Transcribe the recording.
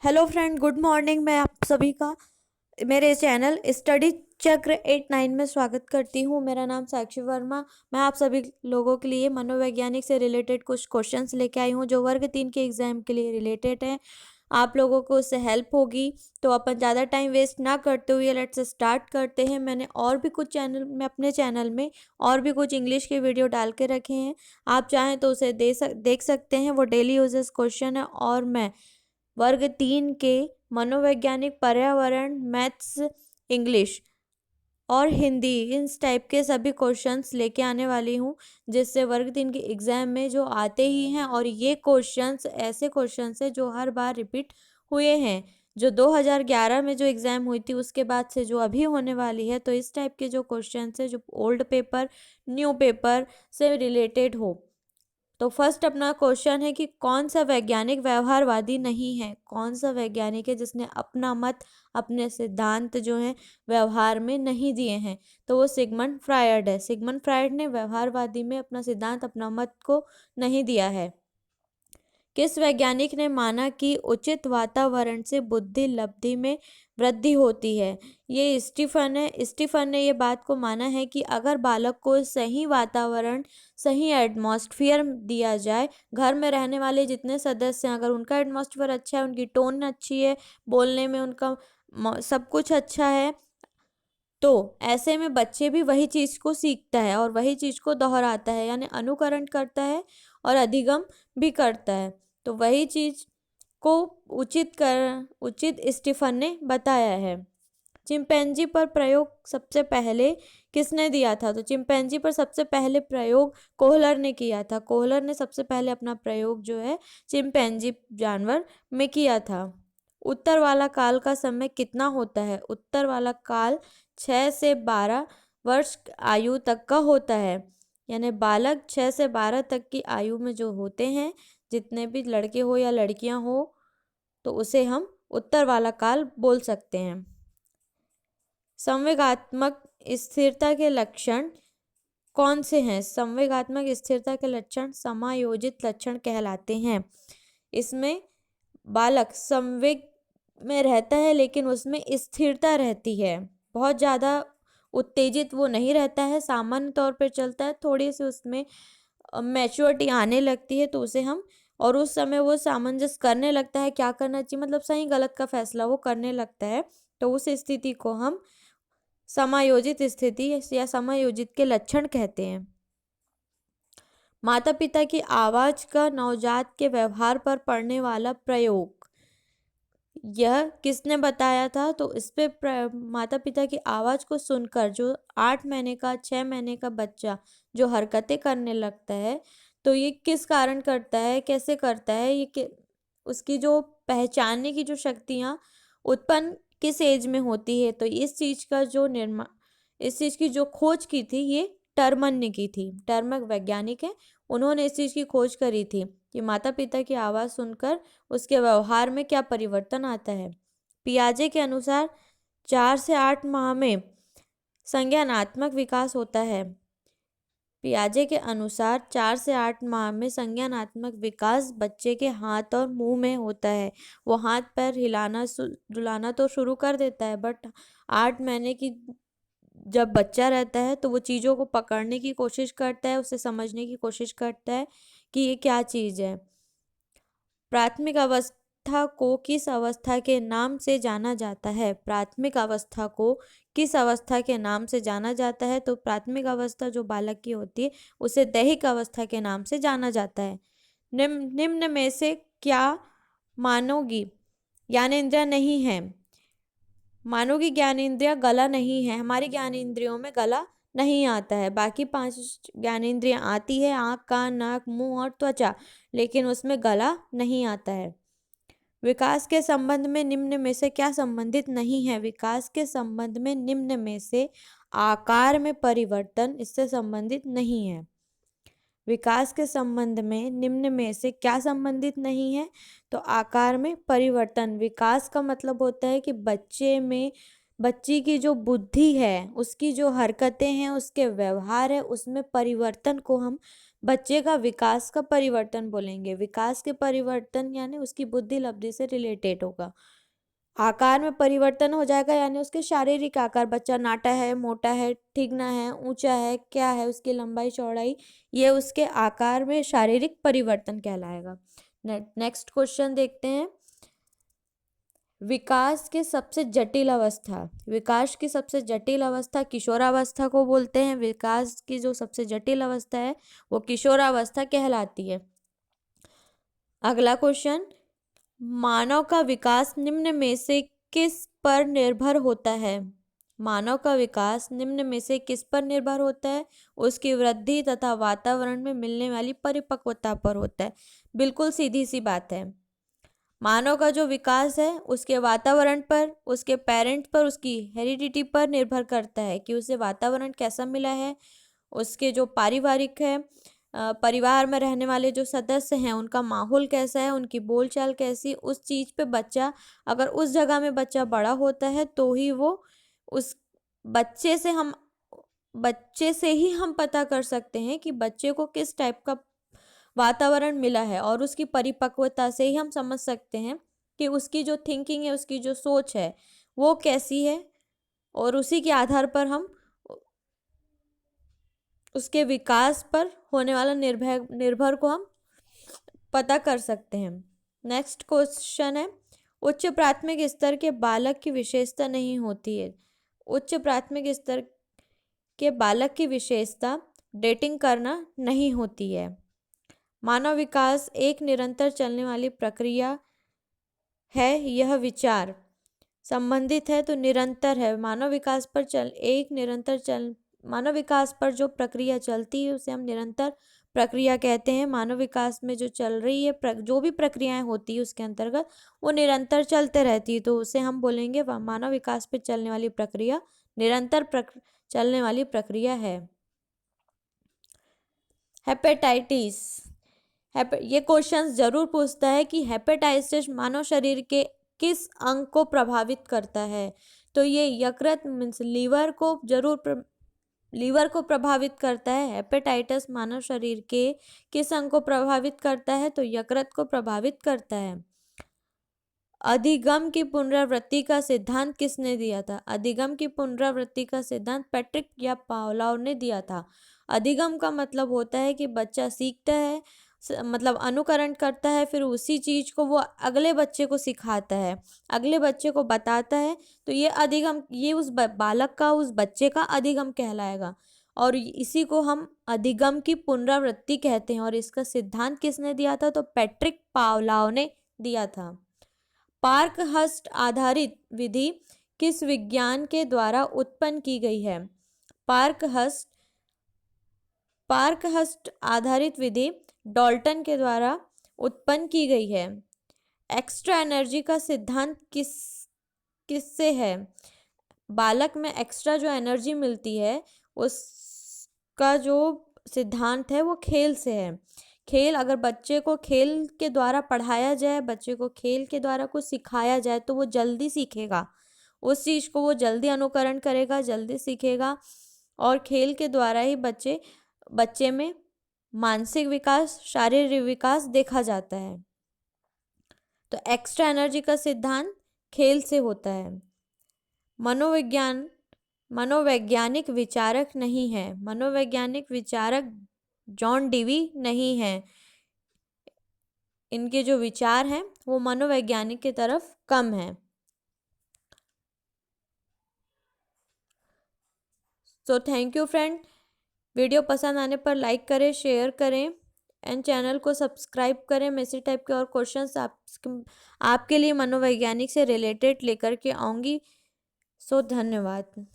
Hello friend, good morning. मैं आप सभी का मेरे चैनल स्टडी चक्र 8-9 में स्वागत करती हूँ। मेरा नाम साक्षी वर्मा। मैं आप सभी लोगों के लिए मनोवैज्ञानिक से रिलेटेड कुछ क्वेश्चंस लेके आई हूँ जो वर्ग 3 के एग्जाम के लिए रिलेटेड हैं। आप लोगों को उससे हेल्प होगी। तो अपन ज़्यादा टाइम वेस्ट ना करते हुए लेट्स स्टार्ट करते हैं। मैंने और भी कुछ चैनल में अपने चैनल में और भी कुछ इंग्लिश के वीडियो डाल के रखे हैं। आप चाहें तो उसे देख सकते हैं। वो डेली यूजेस क्वेश्चन है और मैं वर्ग 3 के मनोवैज्ञानिक, पर्यावरण, मैथ्स, इंग्लिश और हिंदी, इन टाइप के सभी क्वेश्चंस लेके आने वाली हूँ जिससे वर्ग 3 के एग्जाम में जो आते ही हैं। और ये क्वेश्चंस ऐसे क्वेश्चंस हैं जो हर बार रिपीट हुए हैं, जो 2011 में जो एग्ज़ाम हुई थी उसके बाद से जो अभी होने वाली है। तो इस टाइप के जो क्वेश्चंस है जो ओल्ड पेपर, न्यू पेपर से रिलेटेड हो। तो फर्स्ट अपना क्वेश्चन है कि कौन सा वैज्ञानिक व्यवहारवादी नहीं है। कौन सा वैज्ञानिक है जिसने अपना मत, अपने सिद्धांत जो हैं व्यवहार में नहीं दिए हैं। तो वो सिगमंड फ्रायड है। सिगमंड फ्रायड ने व्यवहारवादी में अपना सिद्धांत, अपना मत को नहीं दिया है। किस वैज्ञानिक ने माना कि उचित वातावरण से बुद्धि लब्धि में वृद्धि होती है। ये स्टीफन है। स्टीफन ने ये बात को माना है कि अगर बालक को सही वातावरण, सही एटमॉस्फेयर दिया जाए, घर में रहने वाले जितने सदस्य हैं अगर उनका एटमॉस्फेयर अच्छा है, उनकी टोन अच्छी है, बोलने में उनका सब कुछ अच्छा है, तो ऐसे में बच्चे भी वही चीज़ को सीखता है और वही चीज़ को दोहराता है, यानी अनुकरण करता है और अधिगम भी करता है। तो वही चीज़ को उचित स्टीफन ने बताया है। चिंपैंजी पर प्रयोग सबसे पहले किसने दिया था? तो चिंपैंजी पर सबसे पहले प्रयोग कोहलर ने किया था। कोहलर ने सबसे पहले अपना प्रयोग जो है चिंपैंजी जानवर में किया था। उत्तर वाला काल का समय कितना होता है? उत्तर वाला काल 6 से 12 वर्ष आयु तक का होता है। यानी बालक 6 से 12 तक की आयु में जो होते हैं, जितने भी लड़के हो या लड़कियां हो, तो उसे हम उत्तर वाला काल बोल सकते हैं। संवेगात्मक स्थिरता के लक्षण कौन से हैं? संवेगात्मक स्थिरता के लक्षण समायोजित लक्षण कहलाते हैं। इसमें बालक संवेग में रहता है लेकिन उसमें स्थिरता रहती है। बहुत ज़्यादा उत्तेजित वो नहीं रहता है, सामान्य तौर पर चलता है। थोड़ी सी उसमें मैच्योरिटी आने लगती है तो उसे हम, और उस समय वो सामंजस्य करने लगता है क्या करना चाहिए, मतलब सही गलत का फैसला वो करने लगता है। तो उस स्थिति को हम समायोजित स्थिति या समायोजित के लक्षण कहते हैं। माता पिता की आवाज का नवजात के व्यवहार पर पड़ने वाला प्रयोग, यह किसने बताया था? तो इस पे माता पिता की आवाज को सुनकर जो 8 महीने का, 6 महीने का बच्चा जो हरकतें करने लगता है, तो ये किस कारण करता है, कैसे करता है, उसकी जो पहचानने की जो शक्तियाँ उत्पन्न किस एज में होती है। तो इस चीज़ का जो इस चीज़ की जो खोज की थी ये टर्मन ने की थी। टर्मन वैज्ञानिक है, उन्होंने इस चीज़ की खोज करी थी कि माता पिता की आवाज़ सुनकर उसके व्यवहार में क्या परिवर्तन आता है। पियाजे के अनुसार 4 से 8 माह में संज्ञानात्मक विकास होता है। पियाजे के अनुसार 4 से 8 माह में संज्ञानात्मक विकास बच्चे के हाथ और मुंह में होता है। वो हाथ पैर हिलाना डुलाना तो शुरू कर देता है, बट 8 महीने की जब बच्चा रहता है तो वो चीज़ों को पकड़ने की कोशिश करता है, उसे समझने की कोशिश करता है कि ये क्या चीज़ है। प्राथमिक अवस्था को किस अवस्था के नाम से जाना जाता है? प्राथमिक अवस्था को किस अवस्था के नाम से जाना जाता है? तो प्राथमिक अवस्था जो बालक की होती है उसे दैहिक अवस्था के नाम से जाना जाता है। निम्न में से क्या मानोगी ज्ञानेंद्रिय नहीं है? मानो की ज्ञानेंद्रिय गला नहीं है। हमारी ज्ञानेंद्रियों में गला नहीं आता है। बाकी 5 ज्ञानेंद्रियां आती है, आँख, कान, नाक, मुंह और त्वचा, लेकिन उसमें गला नहीं आता है। विकास के संबंध में निम्न में से क्या संबंधित नहीं है? विकास के संबंध में निम्न में से आकार में परिवर्तन इससे संबंधित नहीं है। विकास के संबंध में निम्न में से क्या संबंधित नहीं है? तो आकार में परिवर्तन। विकास का मतलब होता है कि बच्चे में, बच्ची की जो बुद्धि है, उसकी जो हरकतें हैं, उसके व्यवहार है, उसमें परिवर्तन को हम बच्चे का विकास का परिवर्तन बोलेंगे। विकास के परिवर्तन यानी उसकी बुद्धि लब्धि से रिलेटेड होगा। आकार में परिवर्तन हो जाएगा यानी उसके शारीरिक आकार, बच्चा नाटा है, मोटा है, ठिगना है, ऊंचा है, क्या है उसकी लंबाई चौड़ाई, ये उसके आकार में शारीरिक परिवर्तन कहलाएगा। नेक्स्ट क्वेश्चन देखते हैं। विकास की सबसे जटिल अवस्था, विकास की सबसे जटिल अवस्था किशोरावस्था को बोलते हैं। विकास की जो सबसे जटिल अवस्था है वो किशोरावस्था कहलाती है। अगला क्वेश्चन, मानव का विकास निम्न में से किस पर निर्भर होता है? मानव का विकास निम्न में से किस पर निर्भर होता है? उसकी वृद्धि तथा वातावरण में मिलने वाली परिपक्वता पर होता है। बिल्कुल सीधी सी बात है। मानव का जो विकास है उसके वातावरण पर, उसके पेरेंट पर, उसकी हेरिडिटी पर निर्भर करता है कि उसे वातावरण कैसा मिला है, उसके जो पारिवारिक है, परिवार में रहने वाले जो सदस्य हैं उनका माहौल कैसा है, उनकी बोलचाल कैसी, उस चीज़ पे बच्चा, अगर उस जगह में बच्चा बड़ा होता है तो ही वो उस बच्चे से ही हम पता कर सकते हैं कि बच्चे को किस टाइप का वातावरण मिला है, और उसकी परिपक्वता से ही हम समझ सकते हैं कि उसकी जो थिंकिंग है, उसकी जो सोच है वो कैसी है, और उसी के आधार पर हम उसके विकास पर होने वाला निर्भर को हम पता कर सकते हैं। नेक्स्ट क्वेश्चन है, उच्च प्राथमिक स्तर के बालक की विशेषता नहीं होती है। उच्च प्राथमिक स्तर के बालक की विशेषता डेटिंग करना नहीं होती है। मानव विकास एक निरंतर चलने वाली प्रक्रिया है। यह विचार संबंधित है तो निरंतर है। मानव विकास पर जो प्रक्रिया चलती है उसे हम निरंतर प्रक्रिया कहते हैं। मानव विकास में जो चल रही है जो भी प्रक्रियाएं होती है उसके अंतर्गत वो निरंतर चलते रहती है, तो उसे हम बोलेंगे मानव विकास पे चलने वाली प्रक्रिया निरंतर चलने वाली प्रक्रिया है। हेपेटाइटिस, ये क्वेश्चन जरूर पूछता है कि हेपेटाइटिस मानव शरीर के किस अंग को प्रभावित करता है? तो ये यकृत मीन्स लीवर को प्रभावित करता है। हेपेटाइटिस मानव शरीर के किस अंग को प्रभावित करता है? तो यकृत को प्रभावित करता है। अधिगम की पुनरावृत्ति का सिद्धांत किसने दिया था? अधिगम की पुनरावृत्ति का सिद्धांत पैट्रिक या पावलोव ने दिया था। अधिगम का मतलब होता है कि बच्चा सीखता है, मतलब अनुकरण करता है, फिर उसी चीज को वो अगले बच्चे को सिखाता है, अगले बच्चे को बताता है, तो ये अधिगम, ये उस बालक का, उस बच्चे का अधिगम कहलाएगा, और इसी को हम अधिगम की पुनरावृत्ति कहते हैं। और इसका सिद्धांत किसने दिया था? तो पैट्रिक पावलोव ने दिया था। पार्कहर्स्ट आधारित विधि किस विज्ञान के द्वारा उत्पन्न की गई है? पार्कहर्स्ट आधारित विधि डाल्टन के द्वारा उत्पन्न की गई है। एक्स्ट्रा एनर्जी का सिद्धांत किससे है? बालक में एक्स्ट्रा जो एनर्जी मिलती है उसका जो सिद्धांत है वो खेल से है। खेल, अगर बच्चे को खेल के द्वारा पढ़ाया जाए, बच्चे को खेल के द्वारा कुछ सिखाया जाए तो वो जल्दी सीखेगा, उस चीज़ को वो जल्दी अनुकरण करेगा, जल्दी सीखेगा, और खेल के द्वारा ही बच्चे में मानसिक विकास, शारीरिक विकास देखा जाता है। तो एक्स्ट्रा एनर्जी का सिद्धांत खेल से होता है। मनोवैज्ञानिक विचारक नहीं है। मनोवैज्ञानिक विचारक जॉन डीवी नहीं है। इनके जो विचार हैं वो मनोवैज्ञानिक की तरफ कम है। So thank you friend. Video पसंद आने पर लाइक करें, शेयर करें एंड चैनल को सब्सक्राइब करें। मैं इसी टाइप के और क्वेश्चंस आपके लिए मनोवैज्ञानिक से रिलेटेड लेकर के आऊँगी। सो धन्यवाद।